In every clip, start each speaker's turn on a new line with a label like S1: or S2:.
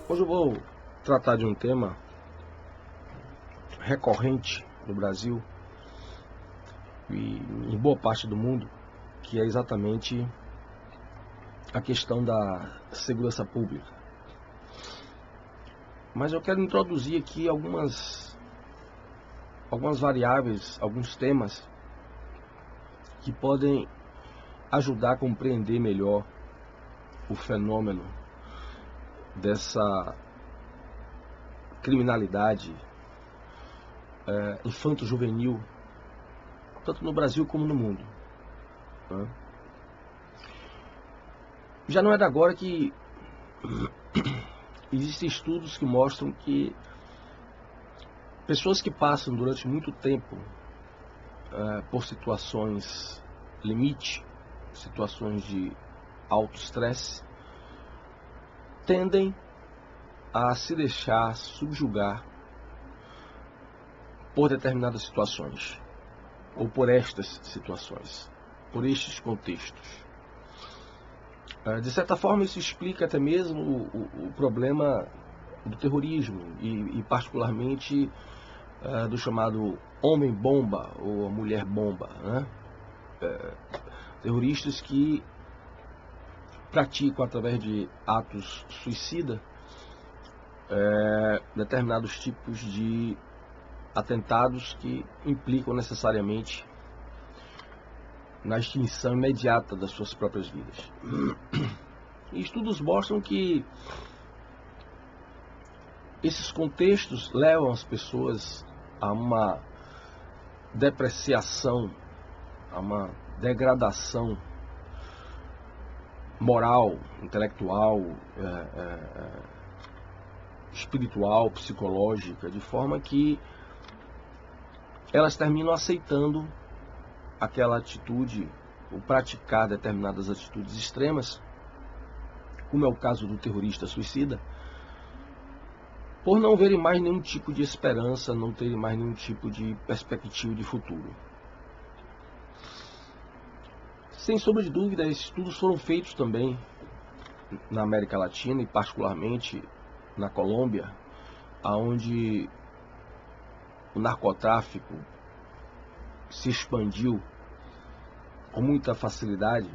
S1: Hoje eu vou tratar de um tema recorrente no Brasil e em boa parte do mundo, que é exatamente a questão da segurança pública. Mas eu quero introduzir aqui algumas variáveis, alguns temas que podem ajudar a compreender melhor o fenômeno dessa criminalidade infanto-juvenil, tanto no Brasil como no mundo. Já não é de agora que existem estudos que mostram que pessoas que passam durante muito tempo por situações limite, situações de alto estresse, tendem a se deixar subjugar por determinadas situações, ou por estas situações, por estes contextos. De certa forma, isso explica até mesmo o problema do terrorismo e particularmente do chamado homem-bomba ou mulher-bomba, né? Terroristas que praticam através de atos suicida determinados tipos de atentados que implicam necessariamente na extinção imediata das suas próprias vidas. E estudos mostram que esses contextos levam as pessoas a uma depreciação, a uma degradação moral, intelectual, espiritual, psicológica, de forma que elas terminam aceitando aquela atitude, ou praticar determinadas atitudes extremas, como é o caso do terrorista suicida, por não verem mais nenhum tipo de esperança, não terem mais nenhum tipo de perspectiva de futuro. Sem sombra de dúvida, esses estudos foram feitos também na América Latina e particularmente na Colômbia, onde o narcotráfico se expandiu com muita facilidade,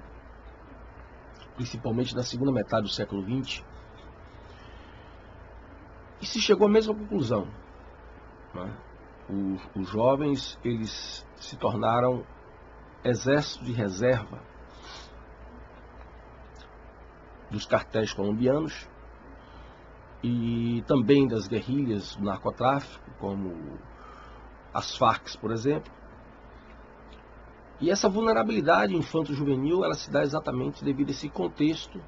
S1: principalmente na segunda metade do século XX, e se chegou à mesma conclusão, né? Os jovens, eles se tornaram exército de reserva dos cartéis colombianos e também das guerrilhas do narcotráfico, como as Farc, por exemplo. E essa vulnerabilidade infanto-juvenil, ela se dá exatamente devido a esse contexto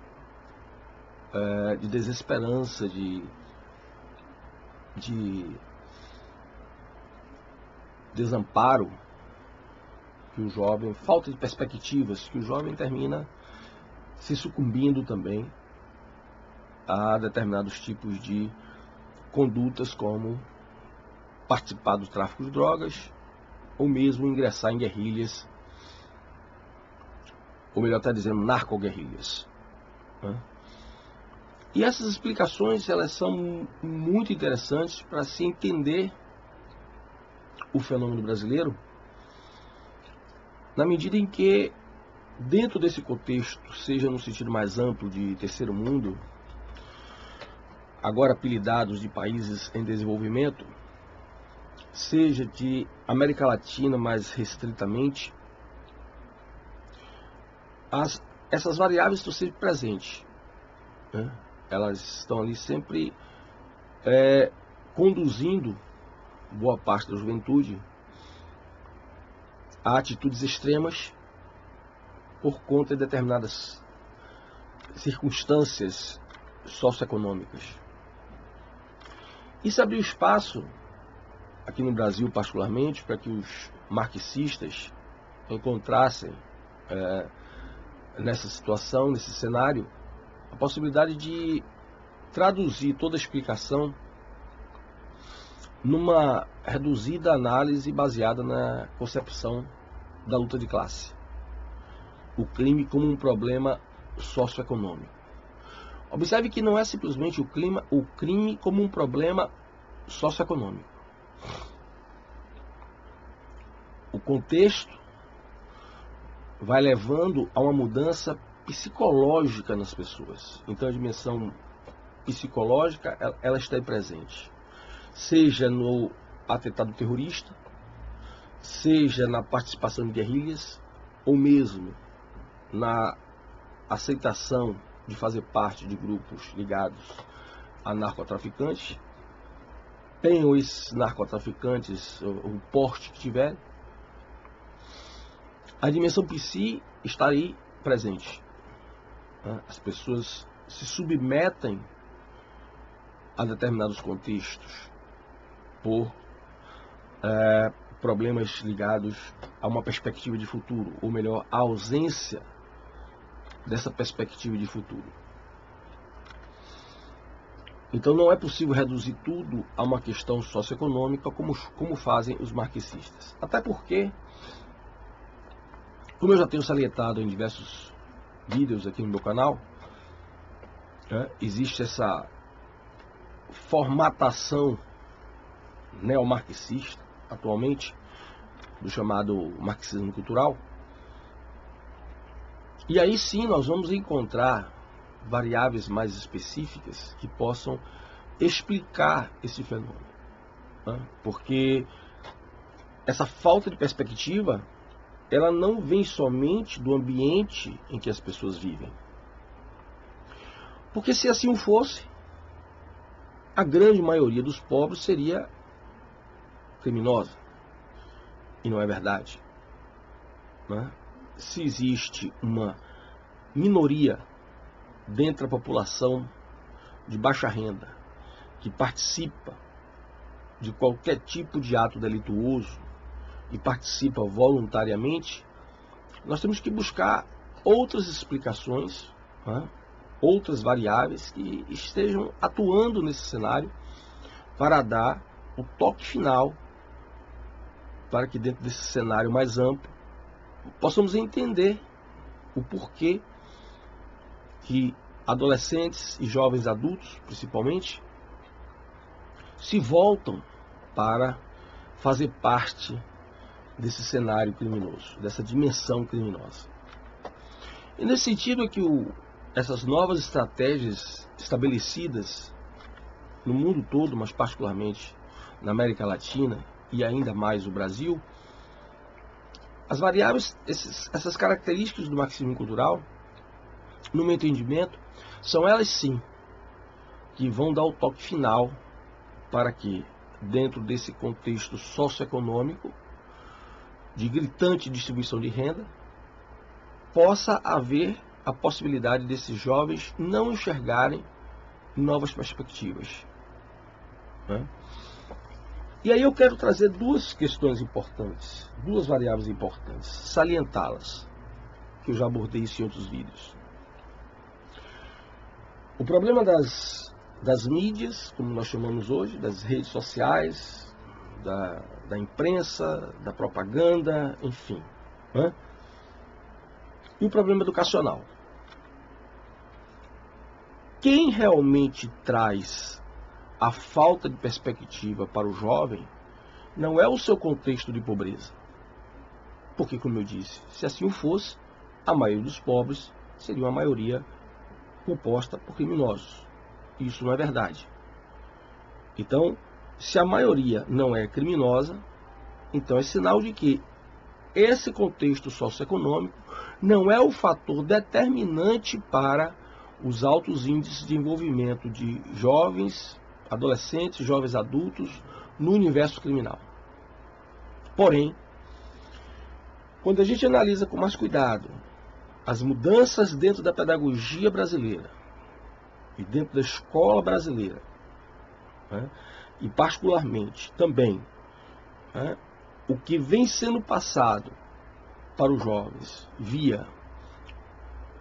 S1: de desesperança, de desamparo que o jovem, falta de perspectivas, que o jovem termina se sucumbindo também a determinados tipos de condutas, como participar do tráfico de drogas, ou mesmo ingressar em guerrilhas, ou melhor até dizendo, narcoguerrilhas. E essas explicações, elas são muito interessantes para se entender o fenômeno brasileiro, na medida em que, dentro desse contexto, seja no sentido mais amplo de terceiro mundo, agora apelidados de países em desenvolvimento, seja de América Latina mais restritamente, essas variáveis estão sempre presentes, né? Elas estão ali sempre conduzindo boa parte da juventude a atitudes extremas por conta de determinadas circunstâncias socioeconômicas. Isso abriu espaço, aqui no Brasil particularmente, para que os marxistas encontrassem nessa situação, nesse cenário, a possibilidade de traduzir toda a explicação numa reduzida análise baseada na concepção da luta de classe. O crime como um problema socioeconômico. Observe que não é simplesmente o crime como um problema socioeconômico. O contexto vai levando a uma mudança psicológica nas pessoas. Então a dimensão psicológica, ela está presente. Seja no atentado terrorista, seja na participação em guerrilhas, ou mesmo na aceitação de fazer parte de grupos ligados a narcotraficantes. Tenham esses narcotraficantes o porte que tiverem, a dimensão psi está aí presente. As pessoas se submetem a determinados contextos por problemas ligados a uma perspectiva de futuro, ou melhor, a ausência dessa perspectiva de futuro. Então não é possível reduzir tudo a uma questão socioeconômica como fazem os marxistas. Até porque, como eu já tenho salientado em diversos vídeos aqui no meu canal, existe essa formatação neomarxista atualmente, do chamado marxismo cultural. E aí sim nós vamos encontrar variáveis mais específicas que possam explicar esse fenômeno. Porque essa falta de perspectiva, ela não vem somente do ambiente em que as pessoas vivem. Porque se assim fosse, a grande maioria dos pobres seria criminosa. E não é verdade. Se existe uma minoria dentro da população de baixa renda que participa de qualquer tipo de ato delituoso e participa voluntariamente, nós temos que buscar outras explicações, outras variáveis que estejam atuando nesse cenário para dar o toque final, para que dentro desse cenário mais amplo possamos entender o porquê que adolescentes e jovens adultos, principalmente, se voltam para fazer parte desse cenário criminoso, dessa dimensão criminosa. E nesse sentido é que essas novas estratégias estabelecidas no mundo todo, mas particularmente na América Latina e ainda mais no Brasil, as variáveis, essas características do marxismo cultural, no meu entendimento, são elas sim que vão dar o toque final para que, dentro desse contexto socioeconômico de gritante distribuição de renda, possa haver a possibilidade desses jovens não enxergarem novas perspectivas. E aí eu quero trazer duas questões importantes, duas variáveis importantes, salientá-las, que eu já abordei isso em outros vídeos. O problema das mídias, como nós chamamos hoje, das redes sociais, da imprensa, da propaganda, enfim. E o problema educacional. Quem realmente traz a falta de perspectiva para o jovem não é o seu contexto de pobreza. Porque, como eu disse, se assim o fosse, a maioria dos pobres seria uma maioria composta por criminosos. Isso não é verdade. Então, se a maioria não é criminosa, então é sinal de que esse contexto socioeconômico não é o fator determinante para os altos índices de envolvimento de jovens, adolescentes, jovens adultos no universo criminal. Porém, quando a gente analisa com mais cuidado as mudanças dentro da pedagogia brasileira e dentro da escola brasileira, e particularmente também o que vem sendo passado para os jovens via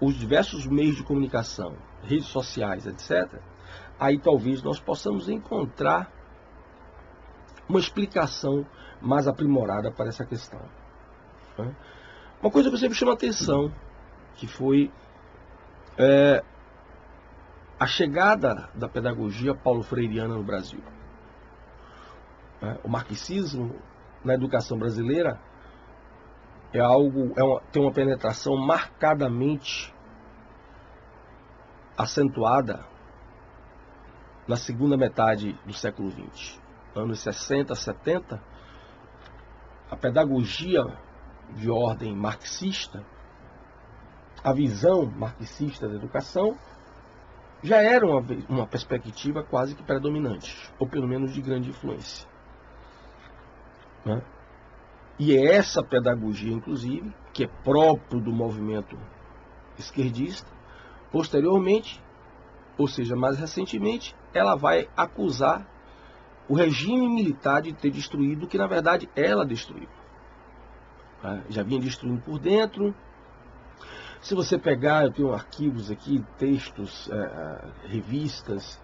S1: os diversos meios de comunicação, redes sociais, etc., aí talvez nós possamos encontrar uma explicação mais aprimorada para essa questão. Uma coisa que eu sempre chamo a atenção, que foi a chegada da pedagogia paulo-freiriana no Brasil. O marxismo na educação brasileira tem uma penetração marcadamente acentuada na segunda metade do século XX. Anos 60, 70, a pedagogia de ordem marxista, a visão marxista da educação, já era uma perspectiva quase que predominante, ou pelo menos de grande influência. E é essa pedagogia, inclusive, que é próprio do movimento esquerdista, posteriormente, ou seja, mais recentemente, ela vai acusar o regime militar de ter destruído o que, na verdade, ela destruiu. Já vinha destruindo por dentro. Se você pegar, eu tenho arquivos aqui, textos, revistas,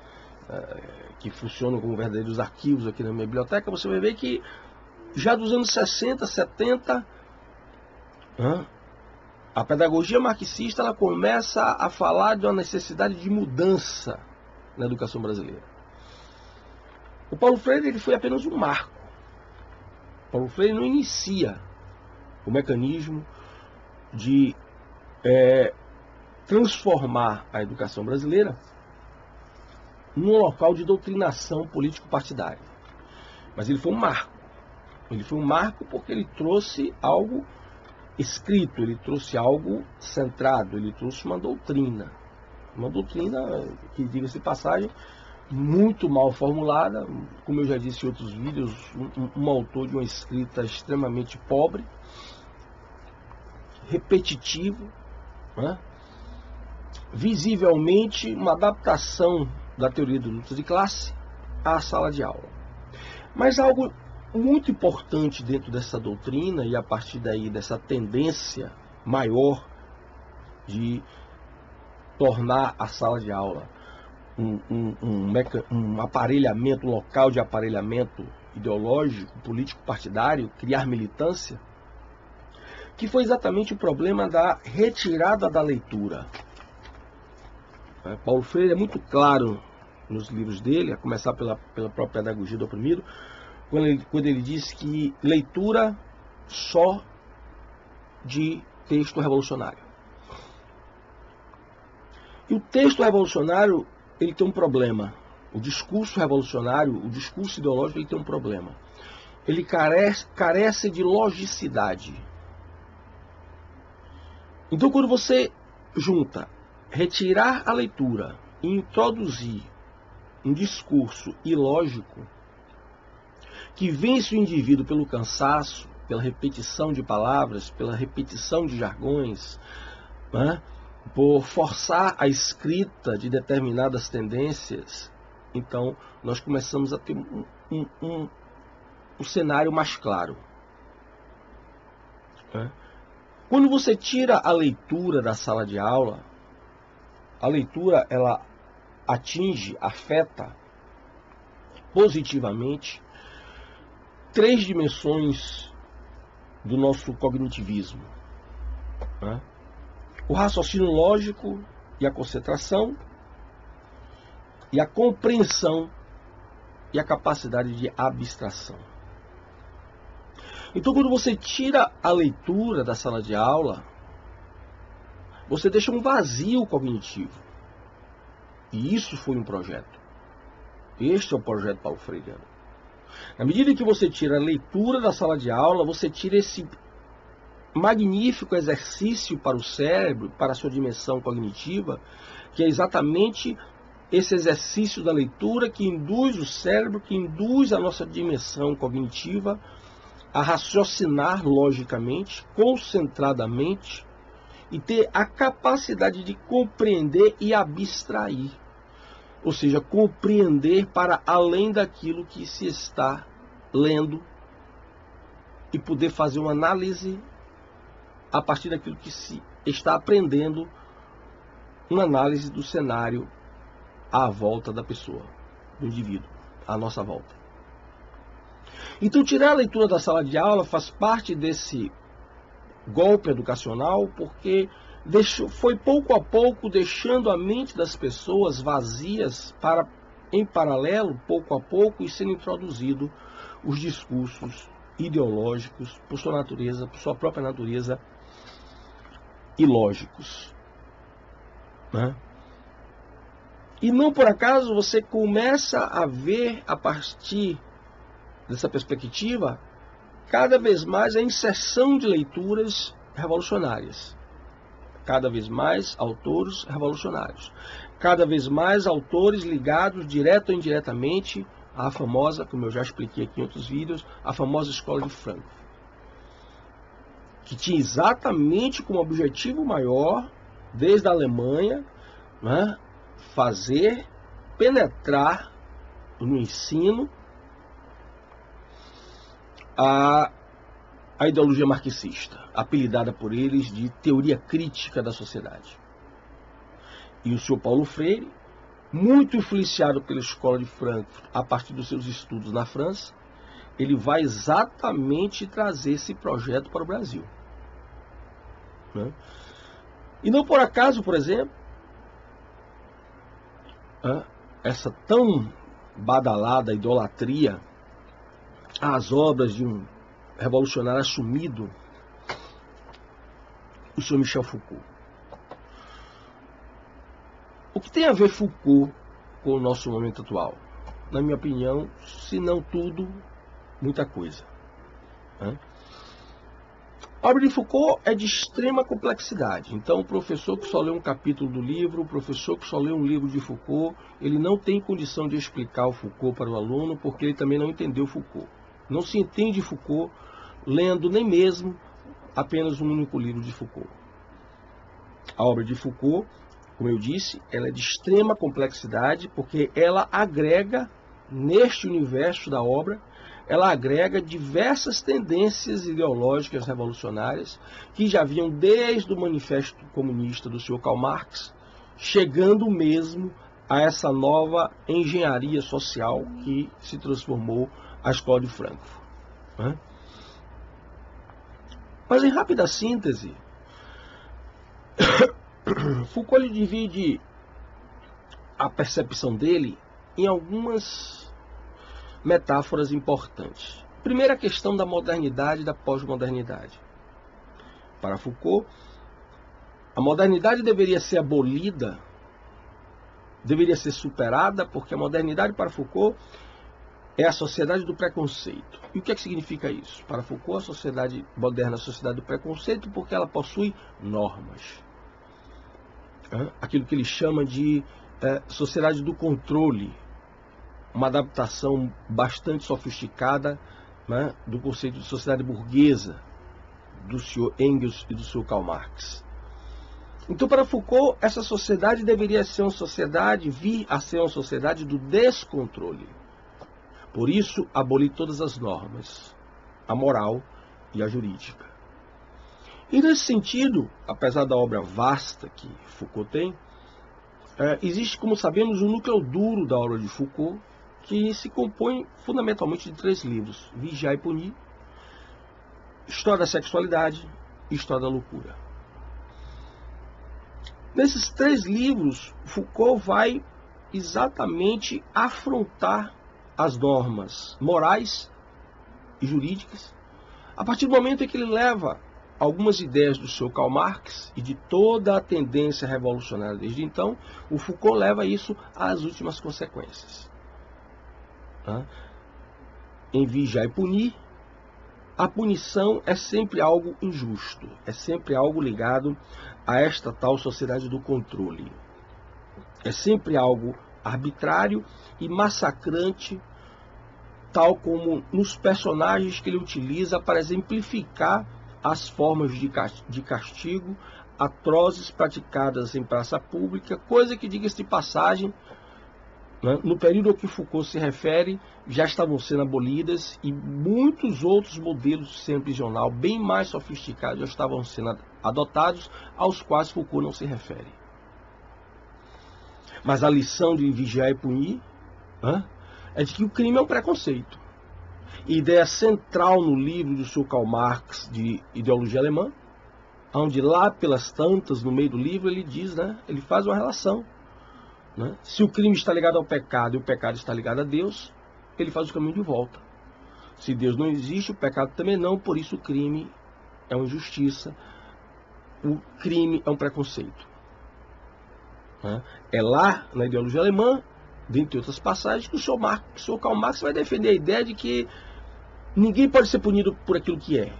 S1: que funcionam como verdadeiros arquivos aqui na minha biblioteca, você vai ver que já dos anos 60, 70, a pedagogia marxista ela começa a falar de uma necessidade de mudança na educação brasileira. O Paulo Freire ele foi apenas um marco. O Paulo Freire não inicia o mecanismo de transformar a educação brasileira num local de doutrinação político-partidária. Mas ele foi um marco. Ele foi um marco porque ele trouxe algo escrito, ele trouxe algo centrado, ele trouxe uma doutrina. Uma doutrina que, diga-se de passagem, muito mal formulada, como eu já disse em outros vídeos, um autor de uma escrita extremamente pobre, repetitivo, visivelmente uma adaptação da teoria da luta de classe à sala de aula. Mas algo muito importante dentro dessa doutrina e a partir daí dessa tendência maior de tornar a sala de aula um aparelhamento, um local de aparelhamento ideológico, político, partidário, criar militância, que foi exatamente o problema da retirada da leitura. Paulo Freire é muito claro nos livros dele, a começar pela própria Pedagogia do Oprimido, quando ele diz que leitura só de texto revolucionário. E o texto revolucionário, ele tem um problema. O discurso revolucionário, o discurso ideológico, ele tem um problema. Ele carece de logicidade. Então, quando você junta retirar a leitura e introduzir um discurso ilógico que vence o indivíduo pelo cansaço, pela repetição de palavras, pela repetição de jargões, por forçar a escrita de determinadas tendências, então nós começamos a ter um cenário mais claro. Quando você tira a leitura da sala de aula, a leitura ela atinge, afeta positivamente 3 dimensões do nosso cognitivismo. O raciocínio lógico e a concentração, e a compreensão e a capacidade de abstração. Então, quando você tira a leitura da sala de aula, você deixa um vazio cognitivo. E isso foi um projeto. Este é o projeto Paulo Freiriano. Na medida que você tira a leitura da sala de aula, você tira esse magnífico exercício para o cérebro, para a sua dimensão cognitiva, que é exatamente esse exercício da leitura que induz o cérebro, que induz a nossa dimensão cognitiva a raciocinar logicamente, concentradamente, e ter a capacidade de compreender e abstrair. Ou seja, compreender para além daquilo que se está lendo e poder fazer uma análise a partir daquilo que se está aprendendo, uma análise do cenário à volta da pessoa, do indivíduo, à nossa volta. Então, tirar a leitura da sala de aula faz parte desse golpe educacional, porque foi pouco a pouco deixando a mente das pessoas vazias para, em paralelo, pouco a pouco, e sendo introduzido os discursos ideológicos por sua natureza, por sua própria natureza, ilógicos, né? E não por acaso você começa a ver, a partir dessa perspectiva, cada vez mais a inserção de leituras revolucionárias. Cada vez mais autores revolucionários. Cada vez mais autores ligados, direto ou indiretamente, à famosa, como eu já expliquei aqui em outros vídeos, a famosa Escola de Frankfurt, que tinha exatamente como objetivo maior, desde a Alemanha, né, fazer penetrar no ensino a ideologia marxista, apelidada por eles de teoria crítica da sociedade. E o senhor Paulo Freire, muito influenciado pela Escola de Frankfurt, a partir dos seus estudos na França, ele vai exatamente trazer esse projeto para o Brasil, né? E não por acaso, por exemplo, essa tão badalada idolatria às obras de um revolucionário assumido, o senhor Michel Foucault. O que tem a ver Foucault com o nosso momento atual? Na minha opinião, se não tudo, muita coisa, né? A obra de Foucault é de extrema complexidade. Então, o professor que só lê um capítulo do livro, o professor que só lê um livro de Foucault, ele não tem condição de explicar o Foucault para o aluno, porque ele também não entendeu Foucault. Não se entende Foucault lendo nem mesmo apenas um único livro de Foucault. A obra de Foucault, como eu disse, ela é de extrema complexidade, porque ela agrega, neste universo da obra, ela agrega diversas tendências ideológicas revolucionárias que já vinham desde o Manifesto Comunista do Sr. Karl Marx, chegando mesmo a essa nova engenharia social que se transformou a Escola de Frankfurt, né? Mas em rápida síntese, Foucault divide a percepção dele em algumas metáforas importantes. Primeira, a questão da modernidade e da pós-modernidade. Para Foucault, a modernidade deveria ser abolida, deveria ser superada, porque a modernidade para Foucault é a sociedade do preconceito. E o que é que significa isso? Para Foucault, a sociedade moderna é a sociedade do preconceito porque ela possui normas. Aquilo que ele chama de sociedade do controle, uma adaptação bastante sofisticada, né, do conceito de sociedade burguesa do Sr. Engels e do Sr. Karl Marx. Então, para Foucault, essa sociedade deveria ser uma sociedade, vir a ser uma sociedade do descontrole. Por isso, abolir todas as normas, a moral e a jurídica. E nesse sentido, apesar da obra vasta que Foucault tem, existe, como sabemos, um núcleo duro da obra de Foucault, que se compõe fundamentalmente de 3 livros: Vigiar e Punir, História da Sexualidade e História da Loucura. Nesses 3 livros, Foucault vai exatamente afrontar as normas morais e jurídicas, a partir do momento em que ele leva algumas ideias do seu Karl Marx e de toda a tendência revolucionária desde então, o Foucault leva isso às últimas consequências. Em Vigiar e Punir, a punição é sempre algo injusto, é sempre algo ligado a esta tal sociedade do controle. É sempre algo arbitrário e massacrante, tal como nos personagens que ele utiliza para exemplificar as formas de castigo atrozes praticadas em praça pública, coisa que, diga-se de passagem, no período ao que Foucault se refere, já estavam sendo abolidas e muitos outros modelos de sistema prisional bem mais sofisticados já estavam sendo adotados, aos quais Foucault não se refere. Mas a lição de Vigiar e Punir é de que o crime é um preconceito. Ideia central no livro do Sr. Karl Marx de Ideologia Alemã, onde lá pelas tantas, no meio do livro, ele diz, né, ele faz uma relação. Né? Se o crime está ligado ao pecado e o pecado está ligado a Deus, ele faz o caminho de volta. Se Deus não existe, o pecado também não, por isso o crime é uma injustiça, o crime é um preconceito. Né? É lá, na ideologia alemã, dentre outras passagens, que o senhor Karl Marx vai defender a ideia de que ninguém pode ser punido por aquilo que é.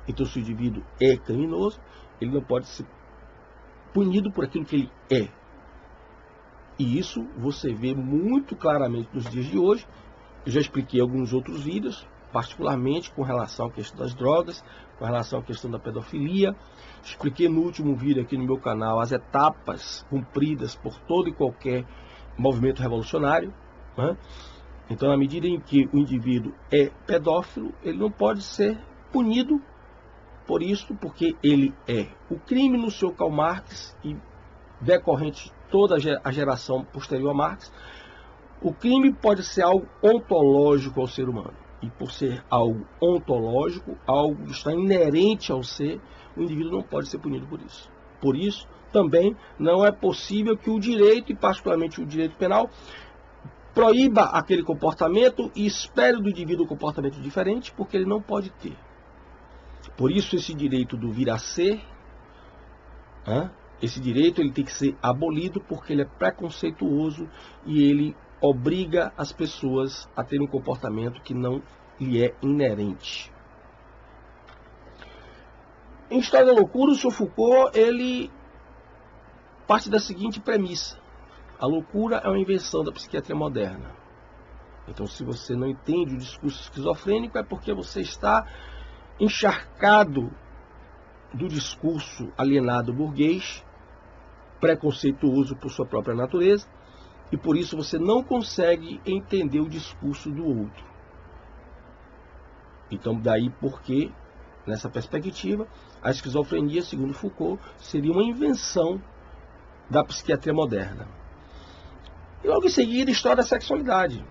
S1: Então, se o indivíduo é criminoso, ele não pode ser punido por aquilo que ele é. E isso você vê muito claramente nos dias de hoje. Eu já expliquei em alguns outros vídeos, particularmente com relação à questão das drogas, com relação à questão da pedofilia. Expliquei no último vídeo aqui no meu canal as etapas cumpridas por todo e qualquer movimento revolucionário. Né? Então, na medida em que o indivíduo é pedófilo, ele não pode ser punido por isso, porque ele é. O crime no seu Karl Marx e decorrente toda a geração posterior a Marx, o crime pode ser algo ontológico ao ser humano. E por ser algo ontológico, algo que está inerente ao ser, o indivíduo não pode ser punido por isso. Por isso, também não é possível que o direito, e particularmente o direito penal, proíba aquele comportamento e espere do indivíduo um comportamento diferente, porque ele não pode ter. Por isso, esse direito do vir a ser, esse direito ele tem que ser abolido, porque ele é preconceituoso e ele obriga as pessoas a terem um comportamento que não lhe é inerente. Em História da Loucura, o Sr. Foucault ele parte da seguinte premissa: a loucura é uma invenção da psiquiatria moderna. Então, se você não entende o discurso esquizofrênico, é porque você está encharcado do discurso alienado burguês, preconceituoso por sua própria natureza, e por isso você não consegue entender o discurso do outro. Então, daí porque, nessa perspectiva, a esquizofrenia, segundo Foucault, seria uma invenção da psiquiatria moderna. E logo em seguida, a história da sexualidade,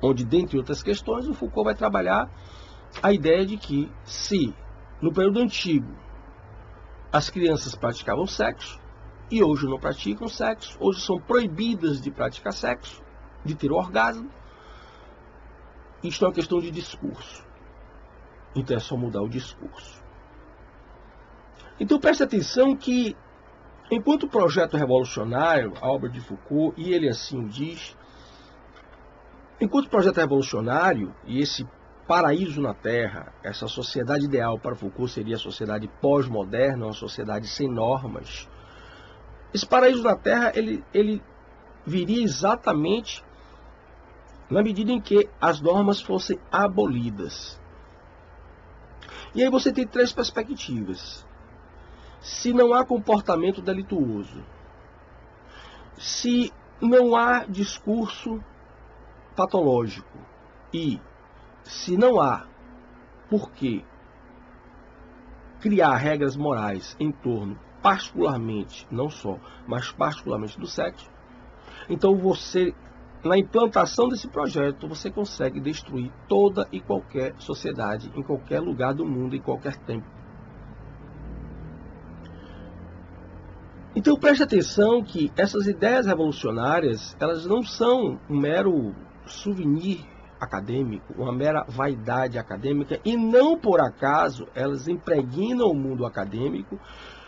S1: onde, dentre outras questões, o Foucault vai trabalhar a ideia de que, se no período antigo as crianças praticavam sexo, e hoje não praticam sexo, hoje são proibidas de praticar sexo, de ter orgasmo, isto é uma questão de discurso. Então é só mudar o discurso. Então preste atenção que, enquanto projeto revolucionário, a obra de Foucault, e ele assim o diz, enquanto projeto revolucionário, e esse paraíso na Terra, essa sociedade ideal para Foucault seria a sociedade pós-moderna, uma sociedade sem normas. Esse paraíso na Terra, ele viria exatamente na medida em que as normas fossem abolidas. E aí você tem três perspectivas. Se não há comportamento delituoso, se não há discurso patológico e se não há por que criar regras morais em torno, particularmente, não só, mas particularmente do sexo, então você, na implantação desse projeto, você consegue destruir toda e qualquer sociedade, em qualquer lugar do mundo, em qualquer tempo. Então preste atenção que essas ideias revolucionárias, elas não são um mero souvenir acadêmico, uma mera vaidade acadêmica, e não por acaso elas impregnam o mundo acadêmico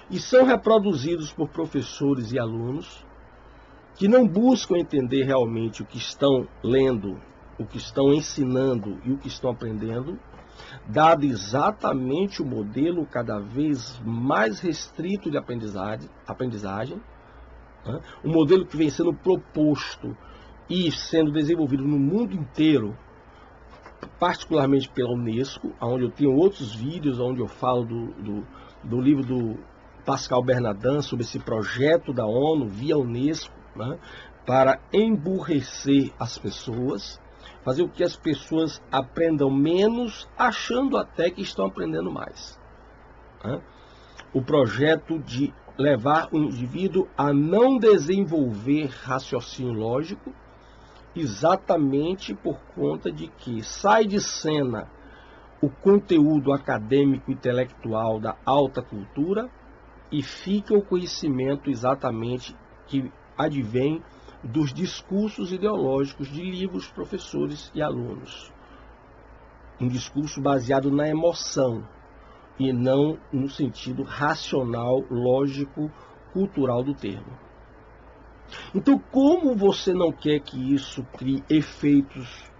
S1: e são reproduzidos por professores e alunos que não buscam entender realmente o que estão lendo, o que estão ensinando e o que estão aprendendo, dado exatamente o modelo cada vez mais restrito de aprendizagem, né? Um modelo que vem sendo proposto e sendo desenvolvido no mundo inteiro, particularmente pela Unesco, onde eu tenho outros vídeos, onde eu falo do livro do Pascal Bernardin sobre esse projeto da ONU via Unesco, né, para emburrecer as pessoas, fazer com que as pessoas aprendam menos, achando até que estão aprendendo mais. Né? O projeto de levar o indivíduo a não desenvolver raciocínio lógico, exatamente por conta de que sai de cena o conteúdo acadêmico intelectual da alta cultura e fica o conhecimento exatamente que advém dos discursos ideológicos de livros, professores e alunos. Um discurso baseado na emoção e não no sentido racional, lógico, cultural do termo. Então, como você não quer que isso crie efeitos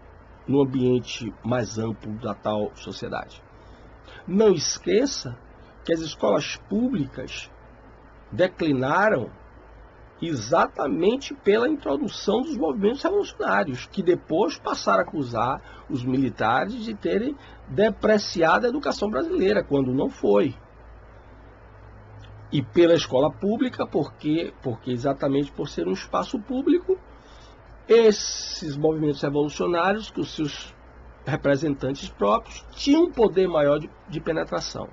S1: no ambiente mais amplo da tal sociedade? Não esqueça que as escolas públicas declinaram exatamente pela introdução dos movimentos revolucionários, que depois passaram a acusar os militares de terem depreciado a educação brasileira, quando não foi. E pela escola pública, porque exatamente por ser um espaço público, esses movimentos revolucionários, que os seus representantes próprios tinham um poder maior de penetração.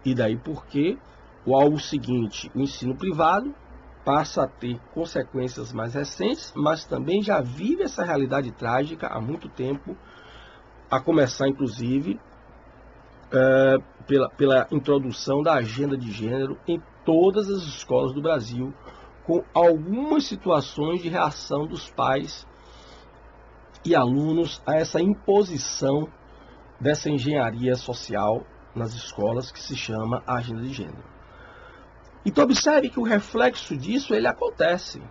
S1: E daí porque o algo seguinte, o ensino privado, passa a ter consequências mais recentes, mas também já vive essa realidade trágica há muito tempo, a começar inclusive pela introdução da agenda de gênero em todas as escolas do Brasil, com algumas situações de reação dos pais e alunos a essa imposição dessa engenharia social nas escolas, que se chama a agenda de gênero. Então observe que o reflexo disso, ele acontece.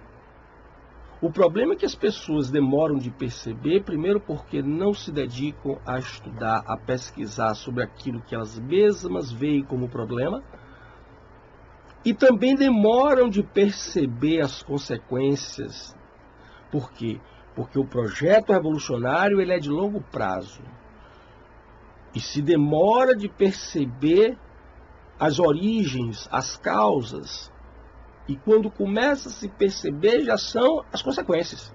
S1: O problema é que as pessoas demoram de perceber, primeiro porque não se dedicam a estudar, a pesquisar sobre aquilo que elas mesmas veem como problema, e também demoram de perceber as consequências. Por quê? Porque o projeto revolucionário, ele é de longo prazo. E se demora de perceber as origens, as causas, e quando começa a se perceber, já são as consequências.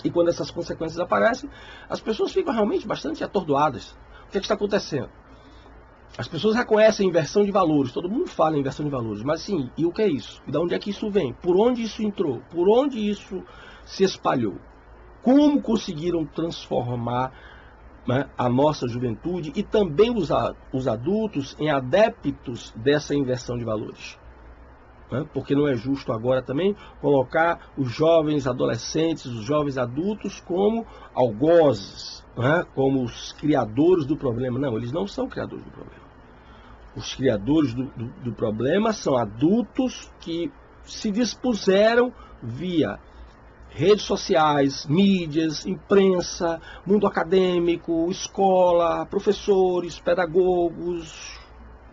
S1: E quando essas consequências aparecem, as pessoas ficam realmente bastante atordoadas. O que é que está acontecendo? As pessoas reconhecem a inversão de valores, todo mundo fala em inversão de valores, mas sim, e o que é isso? E de onde é que isso vem? Por onde isso entrou? Por onde isso se espalhou? Como conseguiram transformar, né, a nossa juventude e também os adultos em adeptos dessa inversão de valores? Né? Porque não é justo agora também colocar os jovens adolescentes, os jovens adultos como algozes, né, como os criadores do problema. Não, eles não são criadores do problema. Os criadores do problema são adultos que se dispuseram via redes sociais, mídias, imprensa, mundo acadêmico, escola, professores, pedagogos,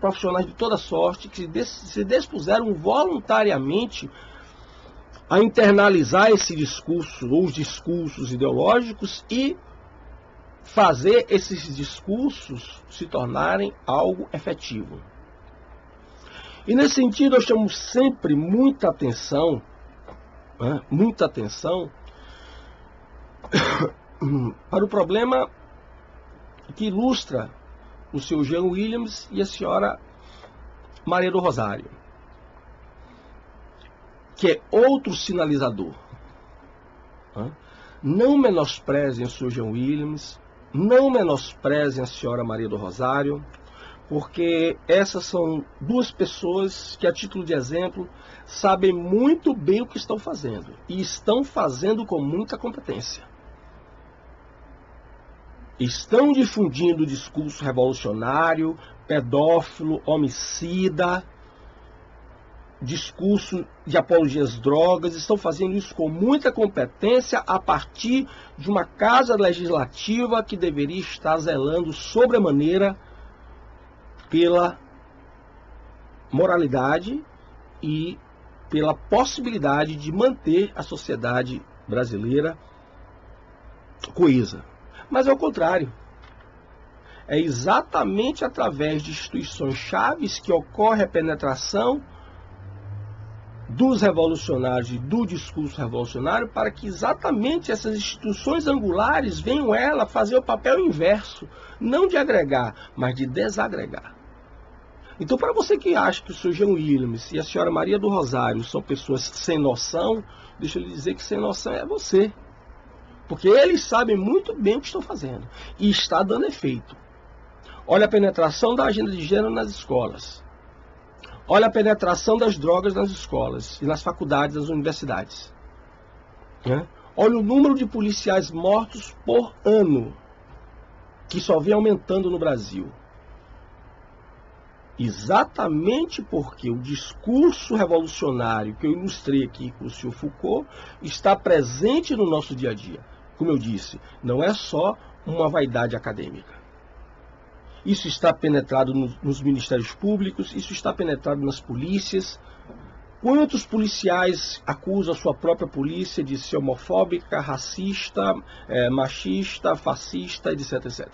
S1: profissionais de toda sorte, que se dispuseram voluntariamente a internalizar esse discurso, ou os discursos ideológicos, e fazer esses discursos se tornarem algo efetivo. E nesse sentido eu chamo sempre muita atenção para o problema que ilustra o seu Jean Williams e a senhora Maria do Rosário, que é outro sinalizador. Não menosprezem o seu Jean Williams, não menosprezem a senhora Maria do Rosário, porque essas são duas pessoas que, a título de exemplo, sabem muito bem o que estão fazendo, e estão fazendo com muita competência. Estão difundindo o discurso revolucionário, pedófilo, homicida, discurso de apologia às drogas, estão fazendo isso com muita competência a partir de uma casa legislativa que deveria estar zelando sobremaneira pela moralidade e pela possibilidade de manter a sociedade brasileira coesa. Mas é o contrário. É exatamente através de instituições chaves que ocorre a penetração dos revolucionários e do discurso revolucionário, para que exatamente essas instituições angulares venham fazer o papel inverso, não de agregar, mas de desagregar. Então, para você que acha que o Sr. Jean Williams e a senhora Maria do Rosário são pessoas sem noção, deixa eu lhe dizer que sem noção é você. Porque eles sabem muito bem o que estão fazendo. E está dando efeito. Olha a penetração da agenda de gênero nas escolas. Olha a penetração das drogas nas escolas e nas faculdades, nas universidades. Olha o número de policiais mortos por ano, que só vem aumentando no Brasil. Exatamente porque o discurso revolucionário que eu ilustrei aqui com o senhor Foucault está presente no nosso dia a dia. Como eu disse, não é só uma vaidade acadêmica. Isso está penetrado nos ministérios públicos, isso está penetrado nas polícias. Quantos policiais acusam a sua própria polícia de ser homofóbica, racista, machista, fascista, etc, etc?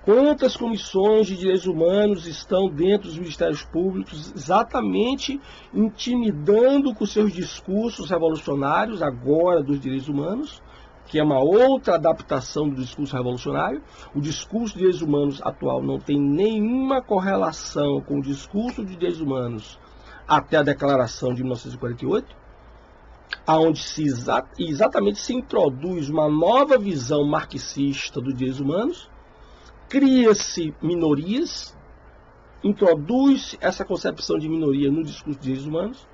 S1: Quantas comissões de direitos humanos estão dentro dos ministérios públicos exatamente intimidando com seus discursos revolucionários, agora dos direitos humanos, que é uma outra adaptação do discurso revolucionário. O discurso de direitos humanos atual não tem nenhuma correlação com o discurso de direitos humanos até a Declaração de 1948, onde exatamente se introduz uma nova visão marxista dos direitos humanos, cria-se minorias, introduz essa concepção de minoria no discurso de direitos humanos,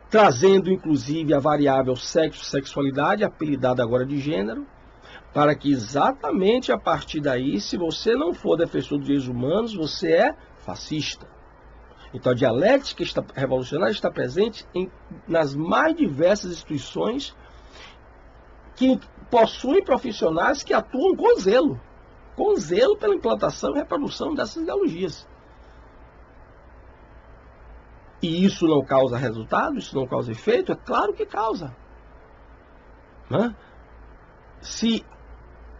S1: trazendo inclusive a variável sexo, sexualidade, apelidada agora de gênero, para que exatamente a partir daí, se você não for defensor dos direitos humanos, você é fascista. Então a dialética revolucionária está presente nas mais diversas instituições que possuem profissionais que atuam com zelo pela implantação e reprodução dessas ideologias. E isso não causa resultado? Isso não causa efeito? É claro que causa. Se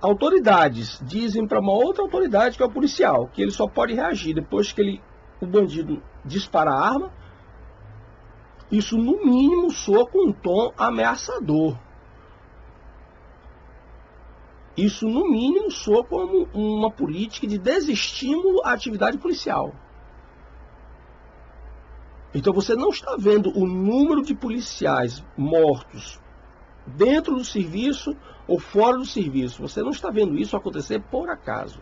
S1: autoridades dizem para uma outra autoridade, que é o policial, que ele só pode reagir depois que o bandido dispara a arma, isso no mínimo soa com um tom ameaçador. Isso no mínimo soa como uma política de desestímulo à atividade policial. Então você não está vendo o número de policiais mortos dentro do serviço ou fora do serviço. Você não está vendo isso acontecer por acaso.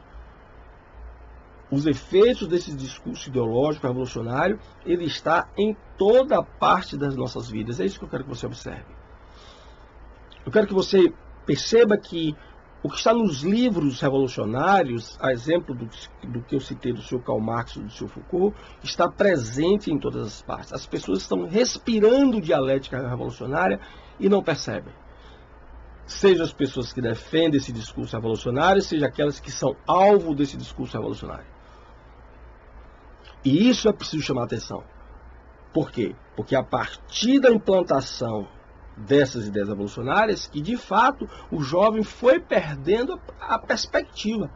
S1: Os efeitos desse discurso ideológico revolucionário, ele está em toda parte das nossas vidas. É isso que eu quero que você observe. Eu quero que você perceba que o que está nos livros revolucionários, a exemplo do que eu citei do Sr. Karl Marx e do Sr. Foucault, está presente em todas as partes. As pessoas estão respirando dialética revolucionária e não percebem. Seja as pessoas que defendem esse discurso revolucionário, seja aquelas que são alvo desse discurso revolucionário. E isso é preciso chamar a atenção. Por quê? Porque a partir da implantação dessas ideias revolucionárias, que de fato o jovem foi perdendo a perspectiva.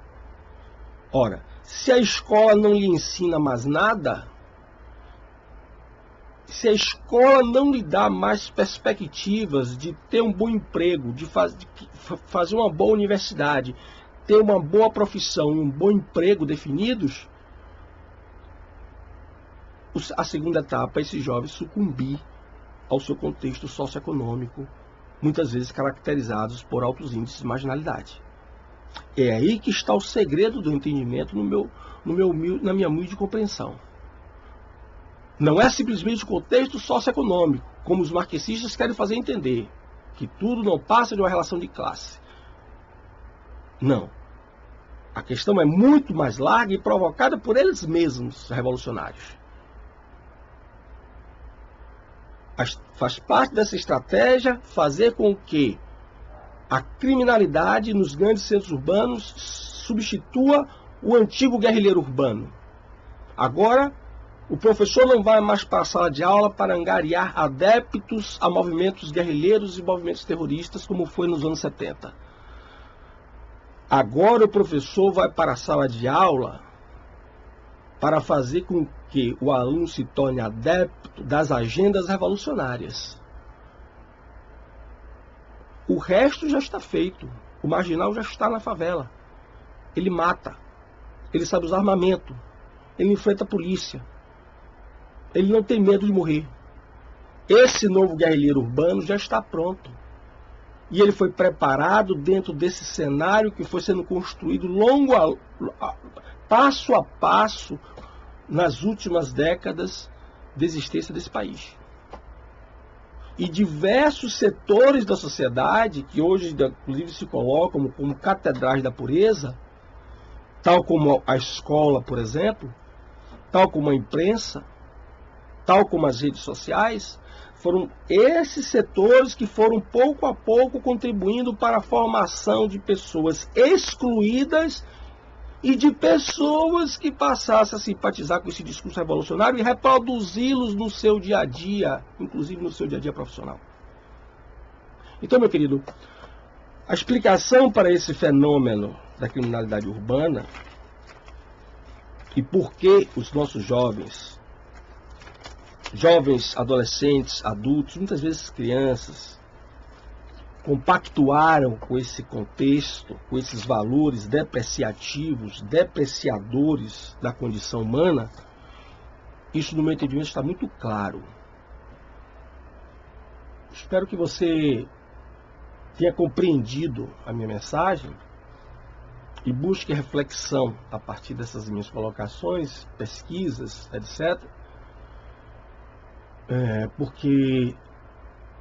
S1: Ora, se a escola não lhe ensina mais nada, se a escola não lhe dá mais perspectivas de ter um bom emprego, de fazer uma boa universidade, ter uma boa profissão e um bom emprego definidos, a segunda etapa é esse jovem sucumbir ao seu contexto socioeconômico, muitas vezes caracterizados por altos índices de marginalidade. É aí que está o segredo do entendimento na minha humilde compreensão. Não é simplesmente o contexto socioeconômico, como os marxistas querem fazer entender, que tudo não passa de uma relação de classe. Não. A questão é muito mais larga e provocada por eles mesmos, revolucionários. Faz parte dessa estratégia fazer com que a criminalidade nos grandes centros urbanos substitua o antigo guerrilheiro urbano. Agora, o professor não vai mais para a sala de aula para angariar adeptos a movimentos guerrilheiros e movimentos terroristas, como foi nos anos 70. Agora o professor vai para a sala de aula para fazer com que o aluno se torne adepto das agendas revolucionárias. O resto já está feito. O marginal já está na favela. Ele mata. Ele sabe usar armamento. Ele enfrenta a polícia. Ele não tem medo de morrer. Esse novo guerrilheiro urbano já está pronto. E ele foi preparado dentro desse cenário que foi sendo construído passo a passo nas últimas décadas de existência desse país. E diversos setores da sociedade, que hoje inclusive se colocam como catedrais da pureza, tal como a escola, por exemplo, tal como a imprensa, tal como as redes sociais, foram esses setores que foram pouco a pouco contribuindo para a formação de pessoas excluídas e de pessoas que passassem a simpatizar com esse discurso revolucionário e reproduzi-los no seu dia a dia, inclusive no seu dia a dia profissional. Então, meu querido, a explicação para esse fenômeno da criminalidade urbana e por que os nossos jovens, adolescentes, adultos, muitas vezes crianças, compactuaram com esse contexto, com esses valores depreciativos, depreciadores da condição humana, isso, no meu entendimento, está muito claro. Espero que você tenha compreendido a minha mensagem e busque reflexão a partir dessas minhas colocações, pesquisas, etc. Porque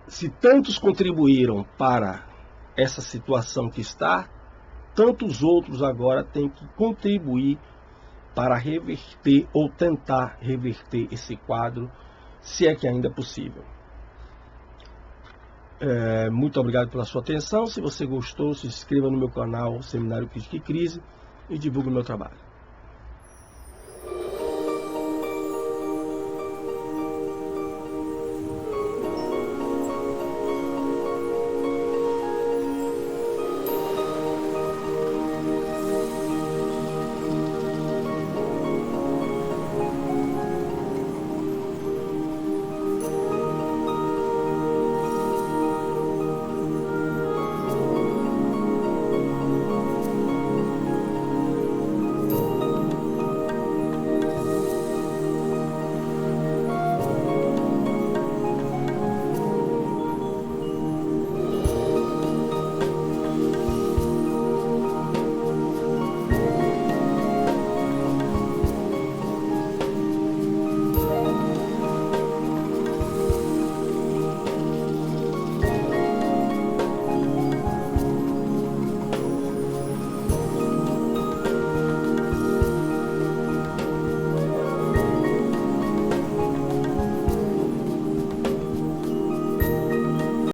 S1: se tantos contribuíram para essa situação que está, tantos outros agora têm que contribuir para reverter ou tentar reverter esse quadro, se é que ainda é possível. Muito obrigado pela sua atenção. Se você gostou, se inscreva no meu canal Seminário Crítica e Crise e divulgue o meu trabalho.